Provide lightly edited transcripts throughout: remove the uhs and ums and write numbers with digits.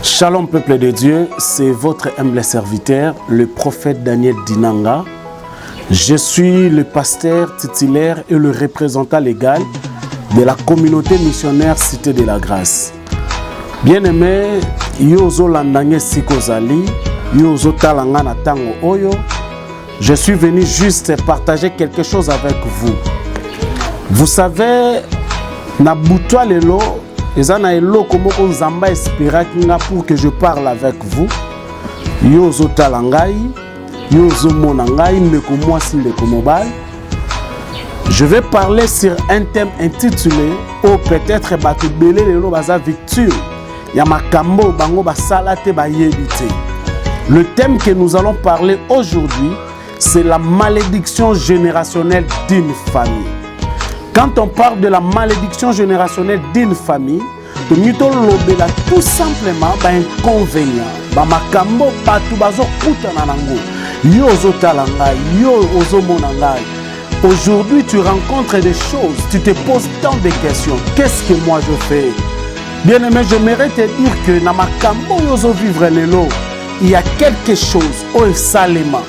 Shalom peuple de Dieu, c'est votre humble serviteur, le prophète Daniel Dinanga. Je suis le pasteur titulaire et le représentant légal de la communauté missionnaire Cité de la Grâce. Bien-aimé, yozo landangé sikozali, yozo talanga na tango oyo. Je suis venu juste partager quelque chose avec vous. Vous savez, na butwa lelo, ezana eloko moko nzamba espéraki nga pour que je parle avec vous. Yozo talangai, yozo monangai, ndeko mwasi ndeko mobile. Je vais parler sur un thème intitulé ou peut-être bato belé lelo baza victime. Ya makambo bango basala te bayebi te. Le thème que nous allons parler aujourd'hui, c'est la malédiction générationnelle d'une famille. Quand on parle de la malédiction générationnelle d'une famille, nous lobela tout simplement ba inconvénient, ba makambo batu bazo kutana nango. Yo ozo talanga, yo ozo monanga. Aujourd'hui, tu rencontres des choses, tu te poses tant de questions. Qu'est-ce que moi je fais? Bien-aimé, j'aimerais te dire que na makambo yo ozo vivre lelo, il y a quelque chose au salema.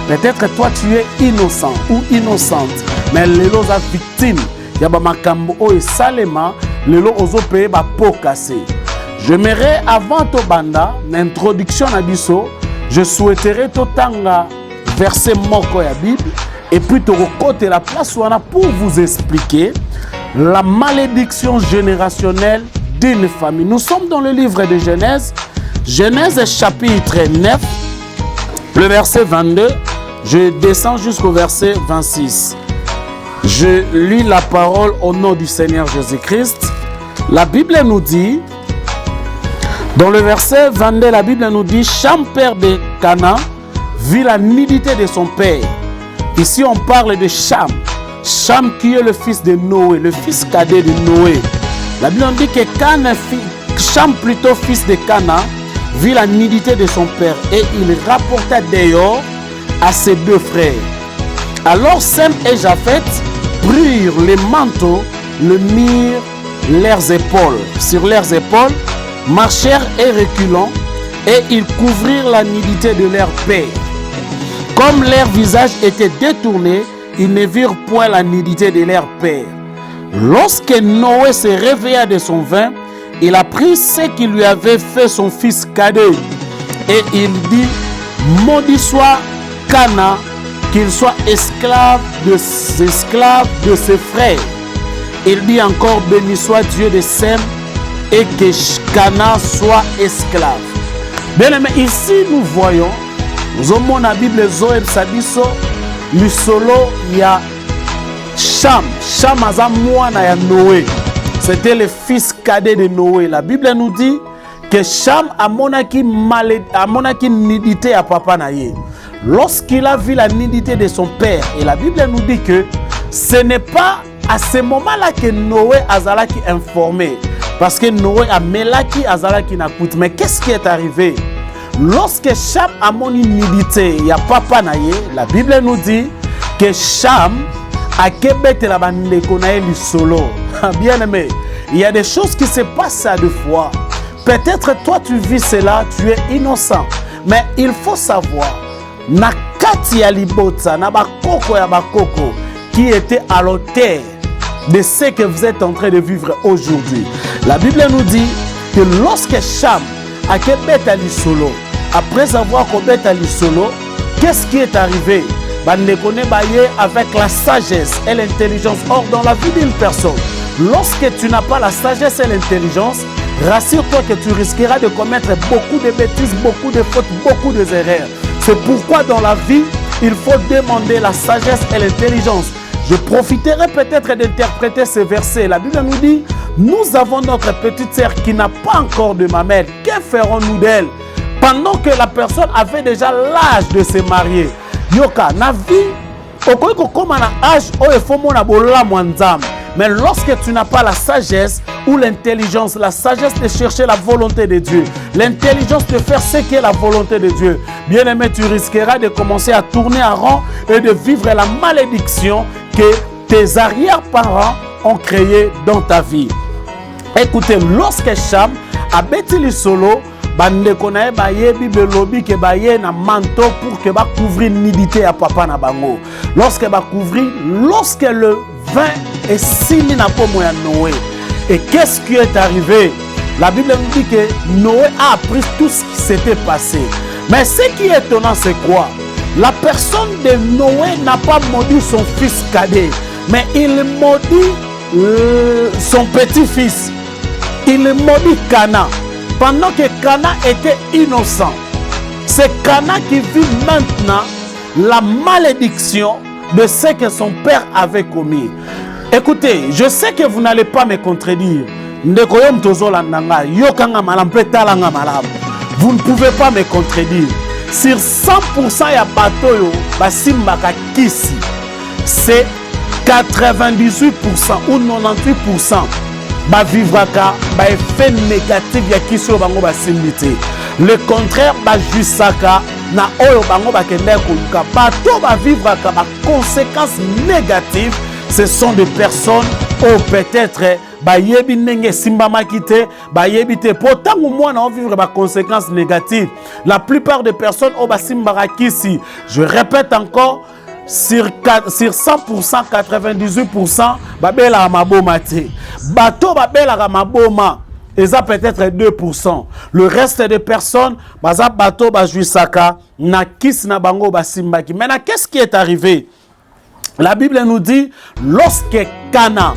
Peut-être toi tu es innocent ou innocente, mais lelo za victime. Yaba makambo o salema lelo ozo paye ba po cassé. J'aimerais avant to banda l'introduction na biso, je souhaiterais to tanga verset moko ya Bible et puis to côté la place wana pour vous expliquer la malédiction générationnelle d'une famille. Nous sommes dans le livre de Genèse, Genèse chapitre 9, le verset 22, je descends jusqu'au verset 26. Je lis la parole au nom du Seigneur Jésus-Christ. La Bible nous dit, dans le verset 22, la Bible nous dit, Cham, père de Canaan, vit la nudité de son père. Ici, on parle de Cham. Cham qui est le fils de Noé, le fils cadet de Noé. La Bible nous dit que Cham, plutôt fils de Canaan, vit la nudité de son père et il rapporta dehors à ses deux frères. Alors Sem et Japheth prirent les manteaux, le mirent sur leurs épaules, marchèrent et reculant, et ils couvrirent la nudité de leur père. Comme leur visage était détourné, ils ne virent point la nudité de leur père. Lorsque Noé se réveilla de son vin, il apprit ce qu'il lui avait fait son fils cadet. Et il dit, maudit soit Canaan, qu'il soit esclave de ses frères. Il dit encore, béni soit Dieu de Sem, et que Canaan soit esclave. Bien aimé, ici nous voyons, nous avons la Bible Zoé Sabiso, le solo, il y a Cham. Cham aza mwana ya Noé. C'était le fils cadet de Noé. La Bible nous dit que Cham a monaki nudité à papa naye. Lorsqu'il a vu la nudité de son père, et la Bible nous dit que ce n'est pas à ce moment-là que Noé azalaki informé, parce que Noé a melaki azalaki nakut. Mais qu'est-ce qui est arrivé? Lorsque Cham a mon nudité, il y a papa naye, la Bible nous dit que Cham a kebete la bandeko naye li solo. Bien aimé, il y a des choses qui se passent à deux fois. Peut-être toi tu vis cela, tu es innocent, mais il faut savoir na kati ya libota na bakoko ya bakoko qui était à l'auteur de ce que vous êtes en train de vivre aujourd'hui. La Bible nous dit que lorsque Cham a kebeta li solo, après avoir kebeta li solo, qu'est-ce qui est arrivé? Bandeko ne baye avec la sagesse et l'intelligence. Or dans la vie d'une personne, lorsque tu n'as pas la sagesse et l'intelligence, rassure-toi que tu risqueras de commettre beaucoup de bêtises, beaucoup de fautes, beaucoup d'erreurs. C'est pourquoi dans la vie, il faut demander la sagesse et l'intelligence. Je profiterai peut-être d'interpréter ce verset. La Bible nous dit, nous avons notre petite sœur qui n'a pas encore de mamelle. Que ferons-nous d'elle? Pendant que la personne avait déjà l'âge de se marier. Yoka, na vie, okoiko koma na âge, o efomo na bola mwanzam. Mais lorsque tu n'as pas la sagesse ou l'intelligence, la sagesse de chercher la volonté de Dieu, l'intelligence de faire ce qui est la volonté de Dieu, bien aimé, tu risqueras de commencer à tourner en rond et de vivre la malédiction que tes arrière-parents ont créée dans ta vie. Écoutez, lorsque Cham a bêti le solo, bandeko na ye bayebi belobi ke baye na manteau pour que ba couvrir nudité à papa na bango. Lorsque le vin est sili na pomo ya Noé. Et qu'est-ce qui est arrivé? La Bible nous dit que Noé a appris tout ce qui s'était passé. Mais ce qui est étonnant, c'est quoi? La personne de Noé n'a pas maudit son fils cadet, mais il maudit son petit-fils. Il maudit Cana. Pendant que Cana était innocent, c'est Cana qui vit maintenant la malédiction de ce que son père avait commis. Écoutez, je sais que vous n'allez pas me contredire. Vous ne pouvez pas me contredire. Sur 100% ya bateau basimbaka kisi, c'est 98% ou 98% ba vivraka ba effet négatif ya kisi bango basimbité. Le contraire ba jusaka na oyo bango ba kende koluka bateau ba vivraka ba conséquences négatives. Ce sont des personnes ou peut-être bayebi nenge simba makite bayebi te pourtant moi na vivre ba conséquences négatives. La plupart des personnes au basimba kisi, je répète encore, sur 100%, 98% babela maboma te. Bato babela maboma et ça peut-être 2%. Le reste des personnes baza bato bajuisaka na kis na bango basimba ki. Maintenant qu'est-ce qui est arrivé? La Bible nous dit lorsque Cana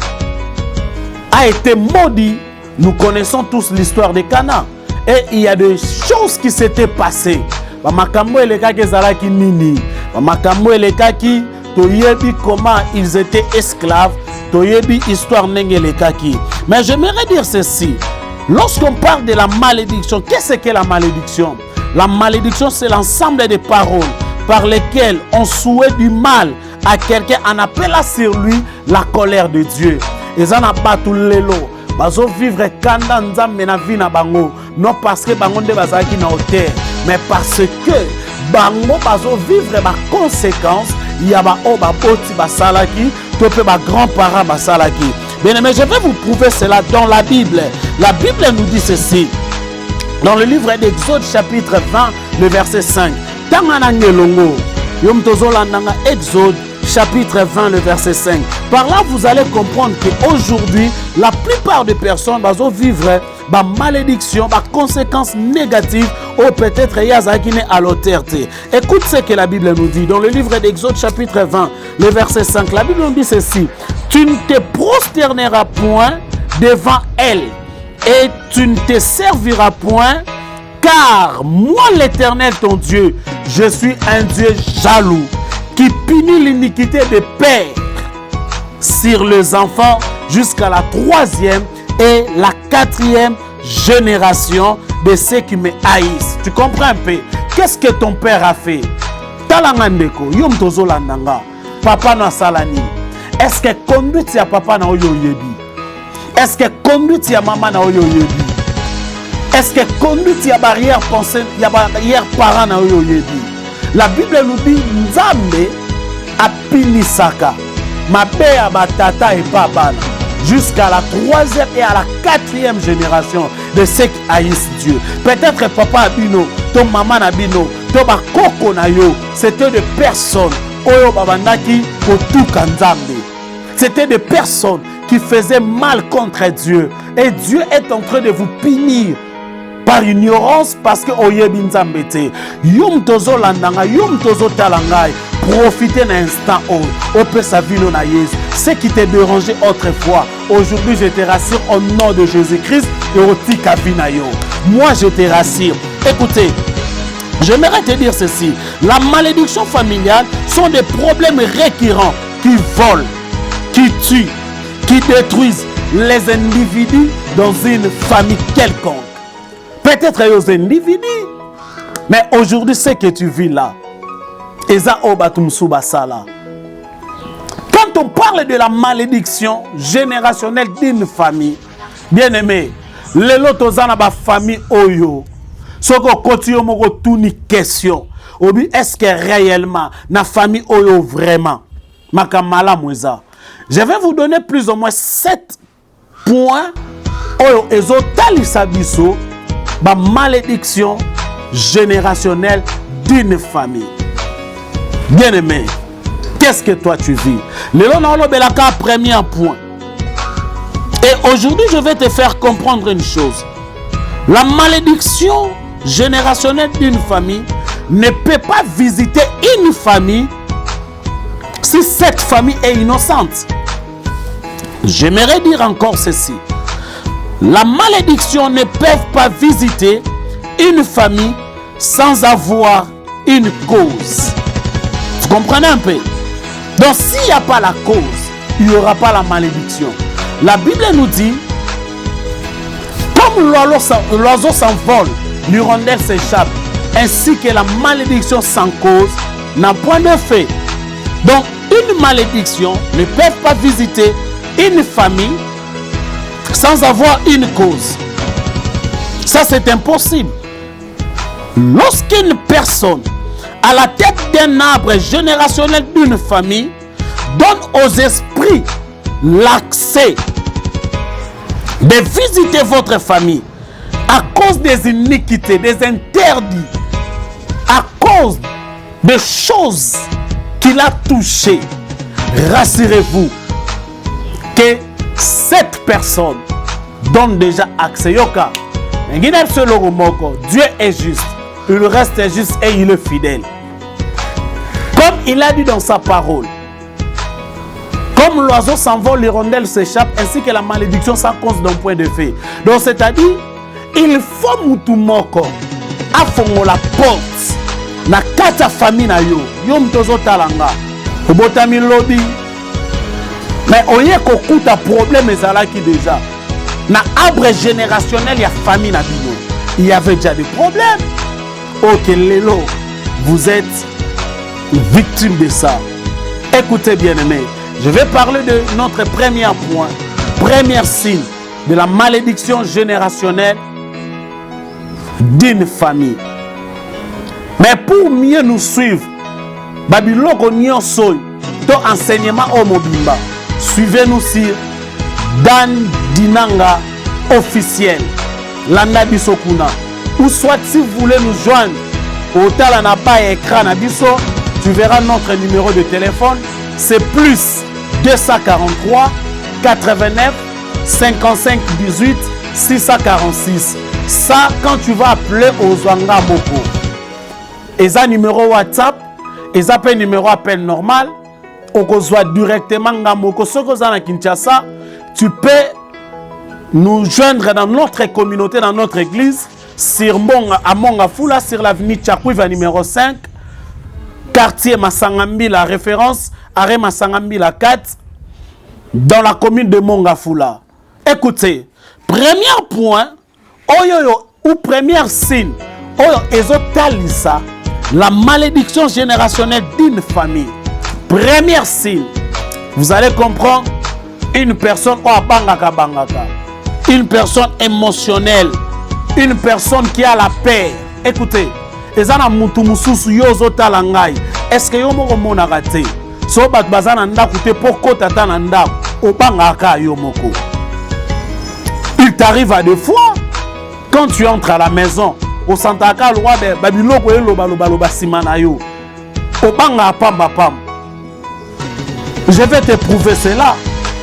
a été maudit, nous connaissons tous l'histoire de Cana. Et il y a des choses qui s'étaient passées. Makambo elekaki zalaki nini. Makambo elekaki toyebi comment ils étaient esclaves. Toyebi histoire nenge elekaki. Mais j'aimerais dire ceci. Lorsqu'on parle de la malédiction, qu'est-ce que la malédiction? La malédiction, c'est l'ensemble des paroles par lesquelles on souhaite du mal à quelqu'un en appelant sur lui la colère de Dieu. Et ça n'a pas tout l'élo. Bazo vivre kanda nzambe na vie na bango. Non parce que bango nde bazaki na hauteur, mais parce que bango bazo vivre ma conséquence. Il y a ba o ba boti ba salaki, tope ba grands-parents ba salaki. Bien mais je vais vous prouver cela dans la Bible. La Bible nous dit ceci. Dans le livre d'Exode chapitre 20, le verset 5. Tangana ngelongo. Yom tozola nanga Exode chapitre 20, le verset 5. Par là, vous allez comprendre qu'aujourd'hui, la plupart des personnes vont vivre ma malédiction, ma conséquences négatives, ou peut-être yazakine à l'autorité. Écoute ce que la Bible nous dit. Dans le livre d'Exode chapitre 20, le verset 5, la Bible nous dit ceci. Tu ne te prosterneras point devant elle, et tu ne te serviras point, car moi l'Éternel ton Dieu, je suis un Dieu jaloux, qui punit l'iniquité des pères sur les enfants jusqu'à la 3e et la 4e génération de ceux qui me haïssent. Tu comprends un peu? Qu'est-ce que ton père a fait? Talangandeko, yom tozo landanga, papa na salani. Est-ce que conduite ya papa na oyo yebi? Est-ce que conduite ya maman na oyo yebi? Est-ce que conduite ya barrière pensée, ya barrière parent na oyo yebi? La Bible nous dit Nzambe a pinisaka mabe ya batata et babana jusqu'à la 3e et à la 4e génération de ceux qui haïssent Dieu. Peut-être papa abino, ton maman abino, ton bakoko na yo, c'était des personnes oyo babandaki kotuka Nzambe. C'était des personnes qui faisaient mal contre Dieu et Dieu est en train de vous punir par ignorance parce que oyebi Nzambe te. Yom tozo landanga, yom tozo talangai. Profitez d'un instant au pesa vino na Yesu. Ce qui te dérangeait autrefois, aujourd'hui je te rassure au nom de Jésus-Christ et au tika vinayo. Moi je te rassure. Écoutez, j'aimerais te dire ceci. La malédiction familiale sont des problèmes récurrents qui volent, qui tuent, qui détruisent les individus dans une famille quelconque. Peut-être aux individus, mais aujourd'hui, ce que tu vis là, quand on parle de la malédiction générationnelle d'une famille, bien aimé, les lotos dans la famille oyo, ce qu'on continue à tourner question, est-ce que réellement la famille oyo vraiment, makamala mouza. Je vais vous donner plus ou moins 7 points oyo ezotalisa biso la malédiction générationnelle d'une famille. Bien-aimé, qu'est-ce que toi tu vis? Le premier point. Et aujourd'hui, je vais te faire comprendre une chose. La malédiction générationnelle d'une famille ne peut pas visiter une famille si cette famille est innocente. J'aimerais dire encore ceci. La malédiction ne peut pas visiter une famille sans avoir une cause. Vous comprenez un peu? Donc s'il n'y a pas la cause, il n'y aura pas la malédiction. La Bible nous dit, comme l'oiseau s'envole, l'hirondelle s'échappe, ainsi que la malédiction sans cause n'a point de fait. Donc une malédiction ne peut pas visiter une famille sans avoir une cause. Ça, c'est impossible. Lorsqu'une personne à la tête d'un arbre générationnel d'une famille donne aux esprits l'accès de visiter votre famille à cause des iniquités, des interdits, à cause des choses qu'il a touchées, rassurez-vous que cette personne donne déjà accès. Yoka, Dieu est juste, il reste juste et il est fidèle. Comme il a dit dans sa parole, comme l'oiseau s'envole, l'hirondelle s'échappe, ainsi que la malédiction sans cause d'un point de fait. Donc c'est-à-dire, il faut mutumoko afongo la porte na kata famille na yo mtozo talanga obotami lobby mais oye kokuta problème ezalaki déjà na arbre générationnel ya famille na bino il y avait déjà des problèmes. Ok, lelo vous êtes victime de ça. Écoutez bien aimé, je vais parler de notre premier point, premier signe de la malédiction générationnelle d'une famille. Mais pour mieux nous suivre, Babiloko Nyonso, ton enseignement au Mobimba, suivez-nous sur Dan Dinanga officiel, Landa Bisokuna. Ou soit si vous voulez nous joindre, au Talanapa écran Abiso, tu verras notre numéro de téléphone, c'est plus 243 89 55 18 646. Ça, quand tu vas appeler aux Zwanga Moko, et ça numéro WhatsApp, et ça peut numéro appel normal, ou qu'on soit directement Ngamoko, ce que à Kinshasa, tu peux nous joindre dans notre communauté, dans notre église, sur Mongafula, sur l'avenue Tchakouiva numéro 5, quartier Massangambi, la référence, arrêt Massangambi, la 4, dans la commune de Mongafula. Écoutez, premier point, ou première signe, ezotalisa la malédiction générationnelle d'une famille. Première signe, vous allez comprendre, une personne une personne émotionnelle, une personne qui a la paix. Écoutez, est-ce que vous avez so bat bazana ndaku te poko tata na ndaku obangaka yo moko. Il t'arrive à des fois quand tu entres à la maison au santaka loi de babiloko loba simana yo obanga pamba pam. Je vais te prouver cela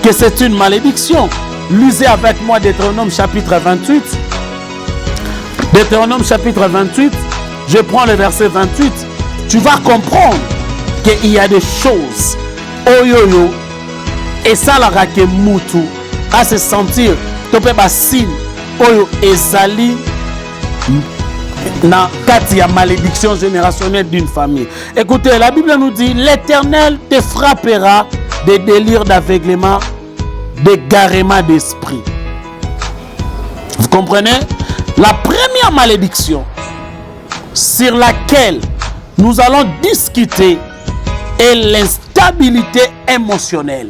que c'est une malédiction. Lisez avec moi Deutéronome chapitre 28. Deutéronome chapitre 28, je prends le verset 28. Tu vas comprendre qu'il y a des choses oyoyo et ça la rake mutu à se sentir topé basin oyo ezali na kati ya malédiction générationnelle d'une famille. Écoutez, la Bible nous dit l'Éternel te frappera des délires d'aveuglement, d'égarement d'esprit. Vous comprenez? La première malédiction sur laquelle nous allons discuter est l'instabilité émotionnelle.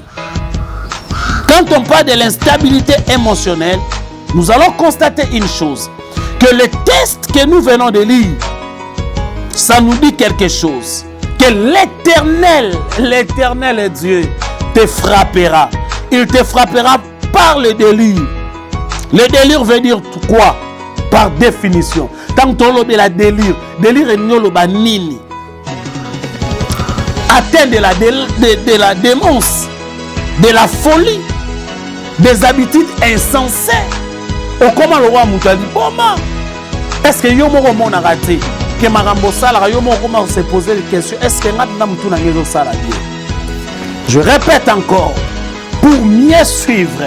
Quand on parle de l'instabilité émotionnelle, nous allons constater une chose, que le texte que nous venons de lire, ça nous dit quelque chose, que l'Éternel Dieu te frappera. Il te frappera par le délire. Le délire veut dire quoi? Par définition. Tant que la délire est nyoloba nini. Atteint de la démence, de la folie, des habitudes insensées. Au comment le roi Moutali, comment est-ce que yo moko mon a raté que marambo sala yo moko comment se poser des questions, est-ce que ngatna mutu na ngezo sala bien? Je répète encore, pour mieux suivre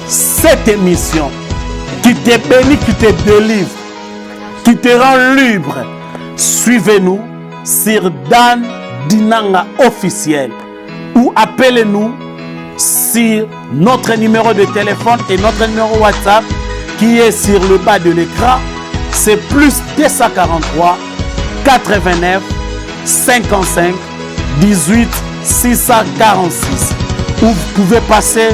cette émission qui te bénit, qui te délivre, qui te rend libre, suivez-nous sur Dan Dinanga officiel ou appelez-nous sur notre numéro de téléphone et notre numéro WhatsApp qui est sur le bas de l'écran. C'est plus 243 89 55 18 646. Ou vous pouvez passer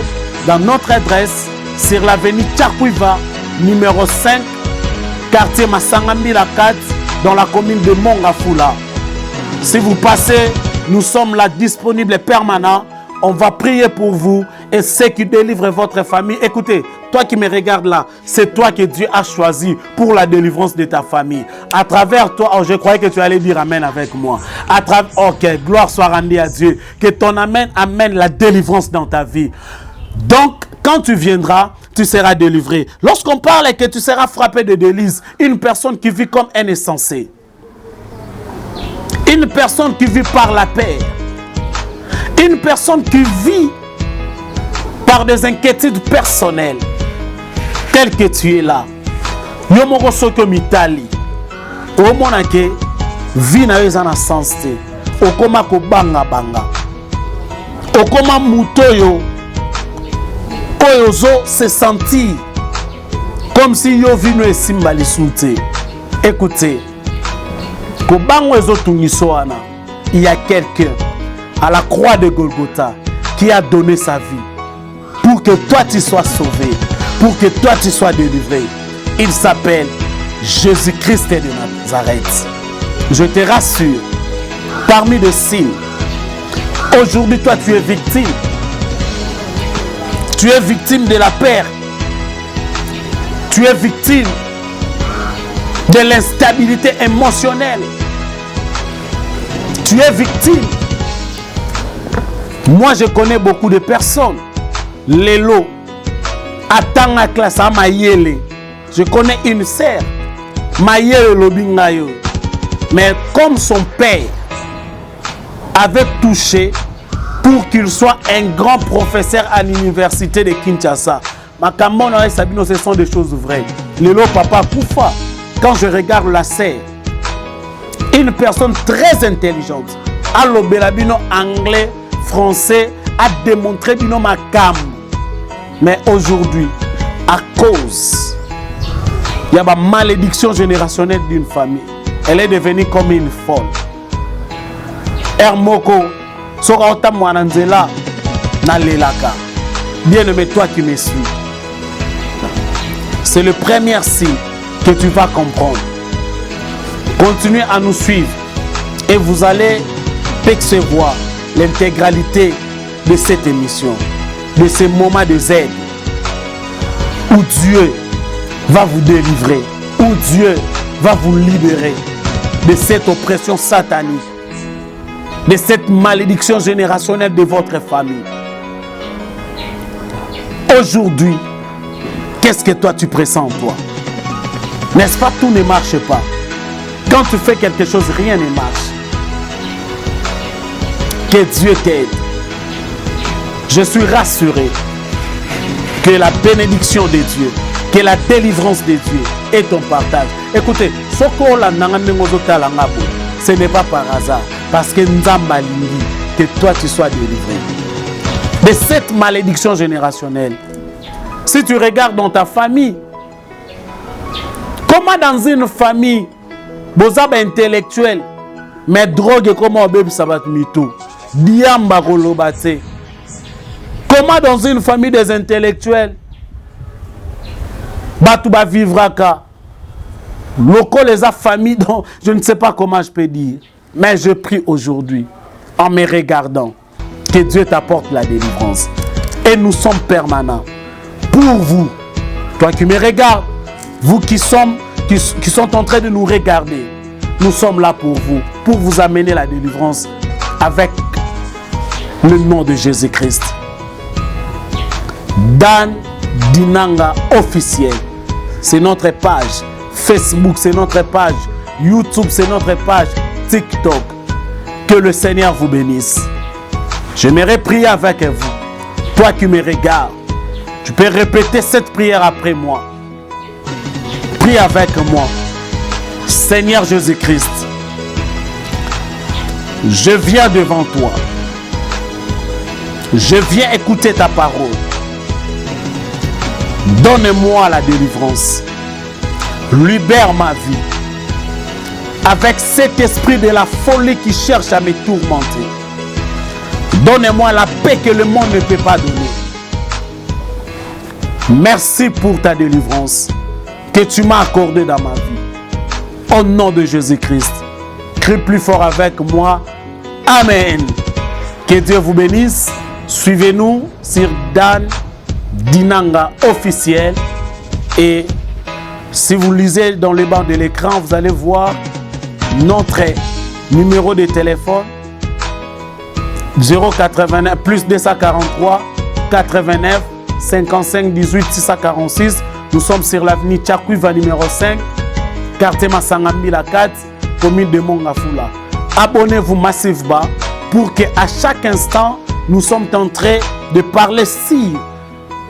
dans notre adresse sur l'avenue Tchakuiva, numéro 5, quartier Massangambi la 4, dans la commune de Mongafula. Si vous passez, nous sommes là disponibles permanents. On va prier pour vous et ceux qui délivrent votre famille. Écoutez, toi qui me regardes là, c'est toi que Dieu a choisi pour la délivrance de ta famille. À travers toi, oh, je croyais que tu allais dire amen avec moi. À travers, ok, gloire soit rendue à Dieu. Que ton amen amène la délivrance dans ta vie. Donc, quand tu viendras, tu seras délivré. Lorsqu'on parle et que tu seras frappé de délice, une personne qui vit comme un insensé. Une personne qui vit par la paix. Une personne qui vit par des inquiétudes personnelles. Tel que tu es là. Yomoko soko mitali. O monake vie na yo na sens te. Okoma ko banga banga. Okoma mutoyo. Oyozo se sentir comme si yo vino esimba lisuté. Écoutez. Ko bango ezo tungisoana. Il y a quelqu'un à la croix de Golgotha qui a donné sa vie pour que toi tu sois sauvé, pour que toi tu sois délivré. Il s'appelle Jésus-Christ de Nazareth. Je te rassure, parmi les signes, aujourd'hui toi tu es victime. Tu es victime de la peur. Tu es victime de l'instabilité émotionnelle. Tu es victime. Moi, je connais beaucoup de personnes. Lelo, Atanga classe à Mayele. Je connais une sœur, Mayele Lobingayo. Mais comme son père avait touché pour qu'il soit un grand professeur à l'université de Kinshasa, Makamona et Sabino, ce sont des choses vraies. Lelo, papa, Koufa, quand je regarde la sœur, une personne très intelligente, allo belabino anglais, français, a démontré bino makam. Mais aujourd'hui, à cause il y a une malédiction générationnelle d'une famille, elle est devenue comme une folle. Hermoko, sora ota mwananzela na lelaka. Bien-aimé, toi qui me suis, c'est le premier signe que tu vas comprendre. Continuez à nous suivre et vous allez percevoir l'intégralité de cette émission, de ces moments de Z où Dieu va vous délivrer, où Dieu va vous libérer de cette oppression satanique, de cette malédiction générationnelle de votre famille. Aujourd'hui, qu'est-ce que toi tu pressens en toi? N'est-ce pas, tout ne marche pas. Quand tu fais quelque chose, rien ne marche. Que Dieu t'aide. Je suis rassuré que la bénédiction de Dieu, que la délivrance de Dieu est ton partage. Écoutez, ce n'est pas par hasard, parce que Nzamba lingi que toi tu sois délivré de cette malédiction générationnelle. Si tu regardes dans ta famille, comment dans une famille, bozaba intellectuel, mais drogue comment bébé sabat mito, diamba kolobate. Comment dans une famille des intellectuels, Batouba vivra ka, locaux les a familles dont je ne sais pas comment je peux dire, mais je prie aujourd'hui, en me regardant, que Dieu t'apporte la délivrance. Et nous sommes permanents. Pour vous, toi qui me regardes, Vous qui sont en train de nous regarder, nous sommes là pour vous amener la délivrance avec le nom de Jésus-Christ. Dan Dinanga officiel. C'est notre page Facebook, c'est notre page YouTube, c'est notre page TikTok. Que le Seigneur vous bénisse. J'aimerais prier avec vous. Toi qui me regardes, tu peux répéter cette prière après moi. Prie avec moi. Seigneur Jésus-Christ, je viens devant toi. Je viens écouter ta parole. Donne-moi la délivrance. Libère ma vie. Avec cet esprit de la folie qui cherche à me tourmenter. Donne-moi la paix que le monde ne peut pas donner. Merci pour ta délivrance que tu m'as accordée dans ma vie. Au nom de Jésus-Christ. Crie plus fort avec moi. Amen. Que Dieu vous bénisse. Suivez-nous sur Dan Dinanga officiel. Et si vous lisez dans le bas de l'écran, vous allez voir notre numéro de téléphone 089 plus 243 89 55 18 646. Nous sommes sur l'avenue Tchakuiva numéro 5, quartier Masangami la 4, commune de Mongafula. Abonnez-vous massivement pour que à chaque instant nous sommes en train de parler sur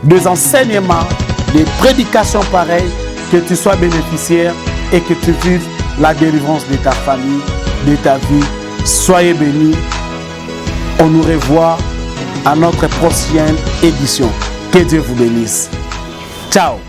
des enseignements, des prédications pareilles, que tu sois bénéficiaire et que tu vives la délivrance de ta famille, de ta vie. Soyez bénis. On nous revoit à notre prochaine édition. Que Dieu vous bénisse. Ciao.